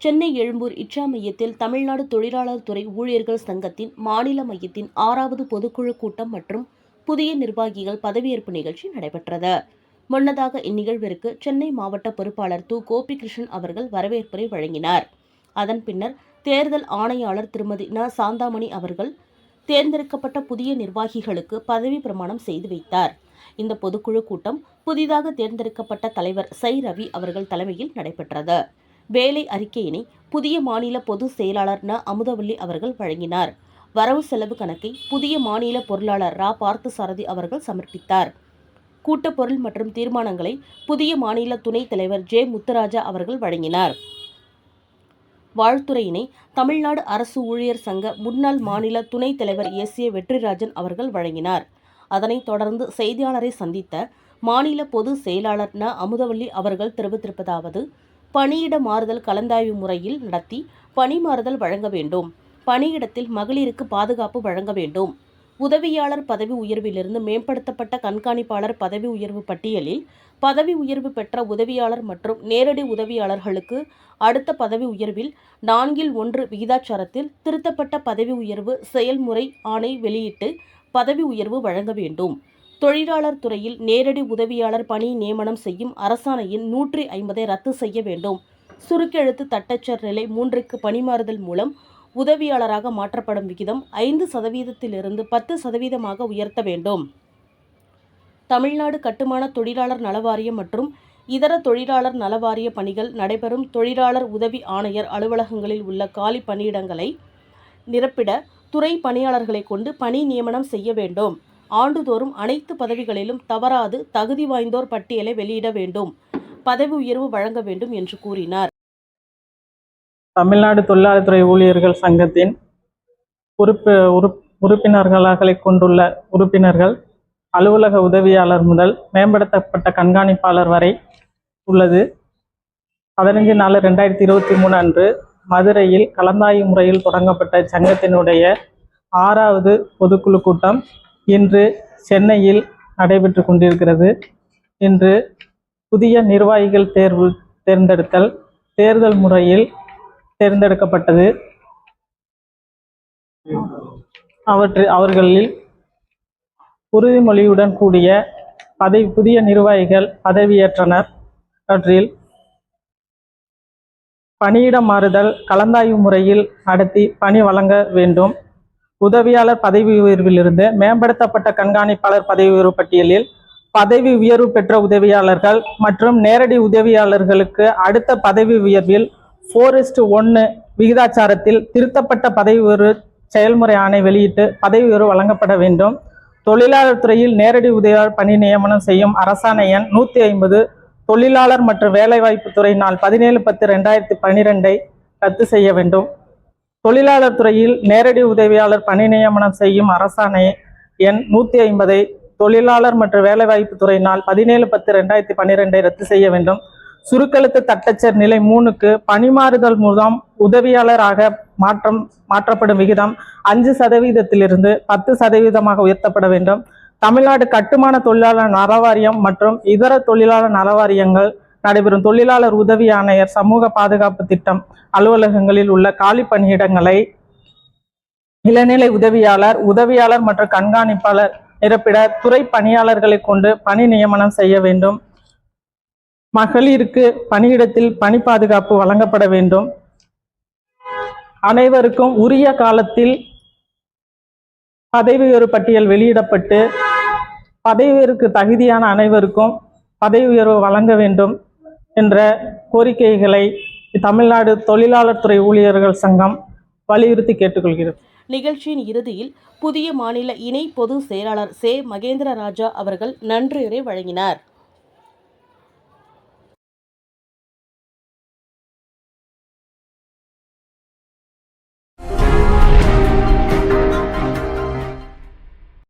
Chennai Egmore Itza மையத்தில் தமிழ்நாடு தொழிலாளர் துறை ஊழியர்கள் சங்கத்தின் மாநில மையத்தின் 6வது பொதுக்குழு கூட்டம் மற்றும் புதிய நிர்வாகிகள் பதவியேற்பு நிகழ்ச்சி நடைபெற்றது. முன்னதாக இந்நிகழ்விற்கு சென்னை மாவட்ட பொறுப்பாளர் து. கோபிகிருஷ்ணன் அவர்கள் வரவேற்புரை வழங்கினார். அதன் பின்னர் தேர்தல் ஆணையாளர் திருமதி ந. சாந்தாமணி அவர்கள் தேர்ந்தெடுக்கப்பட்ட புதிய நிர்வாகிகளுக்கு பதவி பிரமாணம் செய்து வைத்தார். இந்த பொதுக்குழு கூட்டம் புதிதாக தேர்ந்தெடுக்கப்பட்ட தலைவர் சை. ரவி அவர்கள் தலைமையில் நடைபெற்றது. வேலை அறிக்கையினை புதிய மாநில பொதுச் செயலாளர் ந. அமுதவல்லி அவர்கள் வழங்கினார். வரவு செலவு கணக்கை புதிய மாநில பொருளாளர் ரா. பார்த்தசாரதி அவர்கள் சமர்ப்பித்தார். கூட்டப் பொருள் மற்றும் தீர்மானங்களை புதிய மாநில துணைத் தலைவர் ஜே. முத்துராஜா அவர்கள் வழங்கினார். வாழ்த்துரையினை தமிழ்நாடு அரசு ஊழியர் சங்க முன்னாள் மாநில துணைத் தலைவர் எஸ். ஏ. வெற்றிராஜன் அவர்கள் வழங்கினார். அதனைத் தொடர்ந்து செய்தியாளரை சந்தித்த மாநில பொதுச் செயலாளர் ந. அமுதவல்லி அவர்கள் தெரிவித்திருப்பதாவது: பணியிட மாறுதல் கலந்தாய்வு முறையில் நடத்தி பணி மாறுதல் வழங்க வேண்டும். பணியிடத்தில் மகளிருக்கு பாதுகாப்பு வழங்க வேண்டும். உதவியாளர் பதவி உயர்விலிருந்து மேம்படுத்தப்பட்ட கண்காணிப்பாளர் பதவி உயர்வு பட்டியலில் பதவி உயர்வு பெற்ற உதவியாளர் மற்றும் நேரடி உதவியாளர்களுக்கு அடுத்த பதவி உயர்வில் 4:1 விகிதாச்சாரத்தில் திருத்தப்பட்ட பதவி உயர்வு செயல்முறை ஆணை வெளியிட்டு பதவி உயர்வு வழங்க வேண்டும். தொழிலாளர் துறையில் நேரடி உதவியாளர் பணி நியமனம் செய்யும் அரசாணையின் 150 ரத்து செய்ய வேண்டும். சுருக்கெழுத்து தட்டச்சர் நிலை 3க்கு பணிமாறுதல் மூலம் உதவியாளராக மாற்றப்படும் விகிதம் 5%இலிருந்து 10% உயர்த்த வேண்டும். தமிழ்நாடு கட்டுமான தொழிலாளர் நலவாரியம் மற்றும் இதர தொழிலாளர் நலவாரிய பணிகள் நடைபெறும் தொழிலாளர் உதவி ஆணையர் அலுவலகங்களில் உள்ள காலி பணியிடங்களை நிரப்பிட துறை பணியாளர்களை கொண்டு பணி நியமனம் செய்ய வேண்டும். ஆண்டுதோறும் அனைத்து பதவிகளிலும் தவறாது தகுதி வாய்ந்தோர் பட்டியலை வெளியிட வேண்டும். பதவி உயர்வு வழங்க வேண்டும் என்று கூறினார். தமிழ்நாடு தொழிலாளர் துறை ஊழியர்கள் சங்கத்தின் உறுப்பினர்களாக கொண்டுள்ள உறுப்பினர்கள் அலுவலக உதவியாளர் முதல் மேம்படுத்தப்பட்ட கண்காணிப்பாளர் வரை உள்ளது. 15/4/2023 அன்று மதுரையில் கலந்தாய்வு முறையில் தொடங்கப்பட்ட சங்கத்தினுடைய 6வது பொதுக்குழு கூட்டம் இன்று சென்னையில் நடைபெற்று கொண்டிருக்கிறது. இன்று புதிய நிர்வாகிகள் தேர்ந்தெடுத்தல் தேர்தல் முறையில் தேர்ந்தெடுக்கப்பட்டது. அவர்களில் உறுதிமொழியுடன் கூடிய புதிய நிர்வாகிகள் பதவியேற்றனர். அவற்றில் பணியிட மாறுதல் கலந்தாய்வு முறையில் நடத்தி பணி வழங்க வேண்டும். உதவியாளர் பதவி உயர்விலிருந்து மேம்படுத்தப்பட்ட கண்காணிப்பாளர் பதவி உயர்வு பட்டியலில் பதவி உயர்வு பெற்ற உதவியாளர்கள் மற்றும் நேரடி உதவியாளர்களுக்கு அடுத்த பதவி உயர்வில் 4:1 விகிதாச்சாரத்தில் திருத்தப்பட்ட பதவி உயர்வு செயல்முறை ஆணை வெளியிட்டு பதவி உயர்வு வழங்கப்பட வேண்டும். தொழிலாளர் துறையில் நேரடி உதவியாளர் பணி நியமனம் செய்யும் அரசாணை எண் 150 தொழிலாளர் மற்றும் வேலைவாய்ப்பு துறை நாள் 17/10/2012 ரத்து செய்ய வேண்டும். தொழிலாளர் துறையில் நேரடி உதவியாளர் பணி நியமனம் செய்யும் அரசாணை எண் 150 தொழிலாளர் மற்றும் வேலைவாய்ப்பு துறை நாள் 17/10/2012 ரத்து செய்ய வேண்டும். சுருக்கெழுத்து தட்டச்சர் நிலை 3க்கு பணிமாறுதல் மூலம் உதவியாளராக மாற்றப்படும் விகிதம் 5%இலிருந்து 10% உயர்த்தப்பட வேண்டும். தமிழ்நாடு கட்டுமான தொழிலாளர் நலவாரியம் மற்றும் இதர தொழிலாளர் நலவாரியங்கள் நடைபெறும் தொழிலாளர் உதவி ஆணையர் சமூக பாதுகாப்பு திட்டம் அலுவலகங்களில் உள்ள காலி பணியிடங்களை இளநிலை உதவியாளர் மற்றும் கண்காணிப்பாளர் நிரப்பிட துறை பணியாளர்களை கொண்டு பணி நியமனம் செய்ய வேண்டும். மகளிருக்கு பணியிடத்தில் பணி பாதுகாப்பு வழங்கப்பட வேண்டும். அனைவருக்கும் உரிய காலத்தில் பதவி உயர்வு பட்டியல் வெளியிடப்பட்டு பதவி உயர்வுக்கு தகுதியான அனைவருக்கும் பதவி உயர்வு வழங்க வேண்டும் என்ற கோரிக்கைகளை தமிழ்நாடு தொழிலாளர் துறை ஊழியர்கள் சங்கம் வலியுறுத்தி கேட்டுக்கொள்கிறது. நிகழ்ச்சியின் இறுதியில் புதிய மாநில இணை பொதுச் செயலாளர் சே. மகேந்திர ராஜா அவர்கள் நன்றியுரை வழங்கினார்.